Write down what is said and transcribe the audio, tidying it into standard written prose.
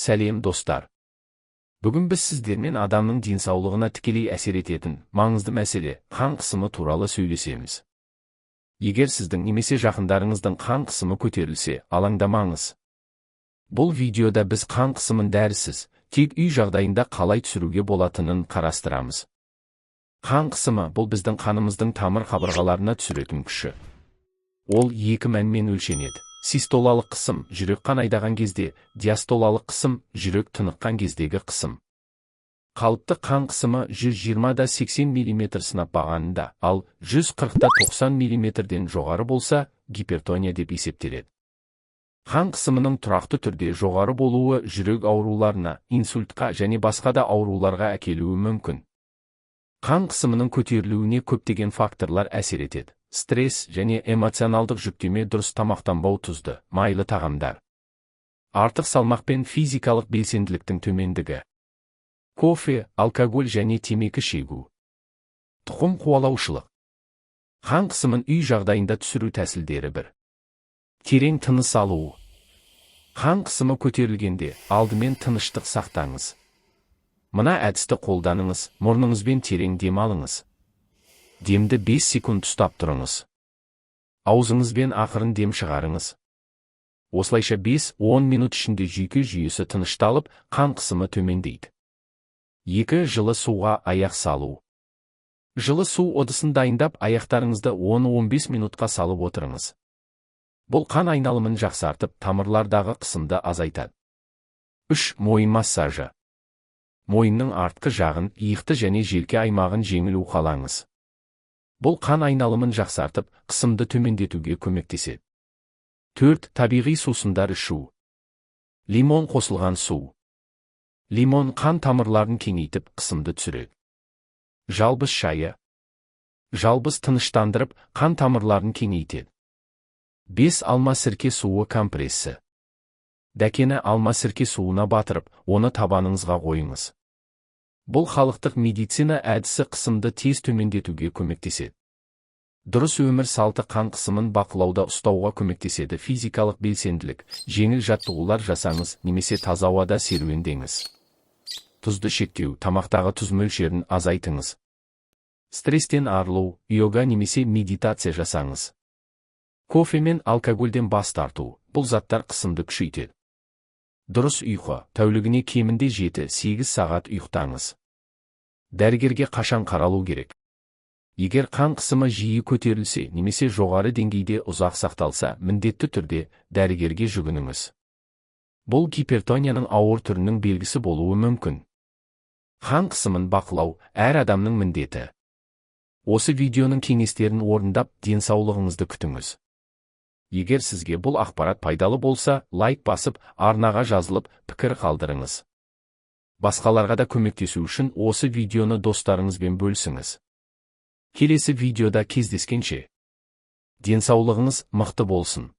Сәлем достар. Бүгін біз сіздермен адамның денсаулығына тікелей әсер ететін маңызды мәселе қан қысымы туралы сөйлесеміз. Егер сіздің немесе жақындарыңыздың қан қысымы көтерілсе, алаңдамаңыз. Бұл видеода біз қан қысымын дәрісіз, тек үй жағдайында қалай түсіруге болатынын қарастырамыз. Қан қысымы бұл біздің қанымыздың тамыр қабырғаларына түсіретін күші. Ол екі мәнмен өлшенеді. Систолалық қысым жүрек қан айдаған кезде, диастолалық қысым жүрек тыныққан кездегі қысым. Қалыпты қан қысымы 120-80 мм сынап бағанында, ал 140-90 мм-ден жоғары болса, гипертония деп есептеледі. Қан қысымының тұрақты түрде жоғары болуы жүрек ауруларына, инсультқа және басқа да ауруларға әкелуі мүмкін. Қан қысымының көтерілуіне көптеген факторлар әсер етеді. Стресс және эмоционалдық жүктеме, дұрыс тамақтанбау, тұзды, майлы тағамдар. Артық салмақ пен физикалық белсенділіктің төмендігі. Кофе, алкоголь және темекі шегу. Тұқым қуалаушылық. Қан қысымын үй жағдайында түсіру тәсілдері бір. Терең тыныс алу. Қан қысымы көтерілгенде, алдымен тыныштық сақтаңыз. Мына әдісті қолданыңыз, мұрныңызбен терең дем алыңыз. Демді 5 секунд ұстап тұрыңыз. Аузыңызбен ақырын дем шығарыңыз. Осылайша 5-10 минут ішінде жүйке жүйесі тынышталып, қан қысымы төмендейді. 2. Жылы суға аяқ салу. Жылы су ыдысын дайындап, аяқтарыңызды 10-15 минутқа салып отырыңыз. Бұл қан айналымын жақсартып, тамырлардағы қысымды азайтады. 3. Мойын массажы. Мойынның артқы жағын, иықты және желке аймағын жеңіл уқалаңыз. Бұл қан айналымын жақсартып, қысымды төмендетуге көмектеседі. 4. Табиғи сусындар ішу. Лимон қосылған су. Лимон қан тамырларын кеңейтіп, қысымды түсіреді. Жалбыз шайы. Жалбыз тыныштандырып, қан тамырларын кеңейтеді. 5. Алма сірке суы компрессі. Дәкені алма сірке суына батырып, оны табаныңызға қойыңыз. Бұл халықтық медицина әдісі қысымды тез төмендетуге көмектеседі. Дұрыс өмір салты қан қысымын бақылауда ұстауға көмектеседі. Физикалық белсенділік, жеңіл жаттығулар жасаңыз, немесе таза ауада серуендеңіз. Тұзды шектеу, тамақтағы тұз мөлшерін азайтыңыз. Стресстен арылу, йога немесе медитация жасаңыз. Кофе мен алкогольден бас тарту, бұл заттар қысымды күшейтеді. Дұрыс ұйқы, тәулігіне кемінде 7-8 сағат ұйықтаңыз. Дәрігерге қашан қаралу керек? Егер қан қысымы жиі көтерілсе, немесе жоғары деңгейде ұзақ сақталса, міндетті түрде дәрігерге жүгініңіз. Бұл гипертонияның ауыр түрінің белгісі болуы мүмкін. Қан қысымын бақылау әр адамның міндеті. Осы видеоның кеңестерін орындап, денсаулығыңызды күтіңіз. Егер сізге бұл ақпарат пайдалы болса, лайк басып, арнаға жазылып, пікір қалдырыңыз. Басқаларға да көмектесу үшін осы видеоны достарыңызбен бөлісіңіз. Келесі видеода кездескенше. Денсаулығыңыз мықты болсын.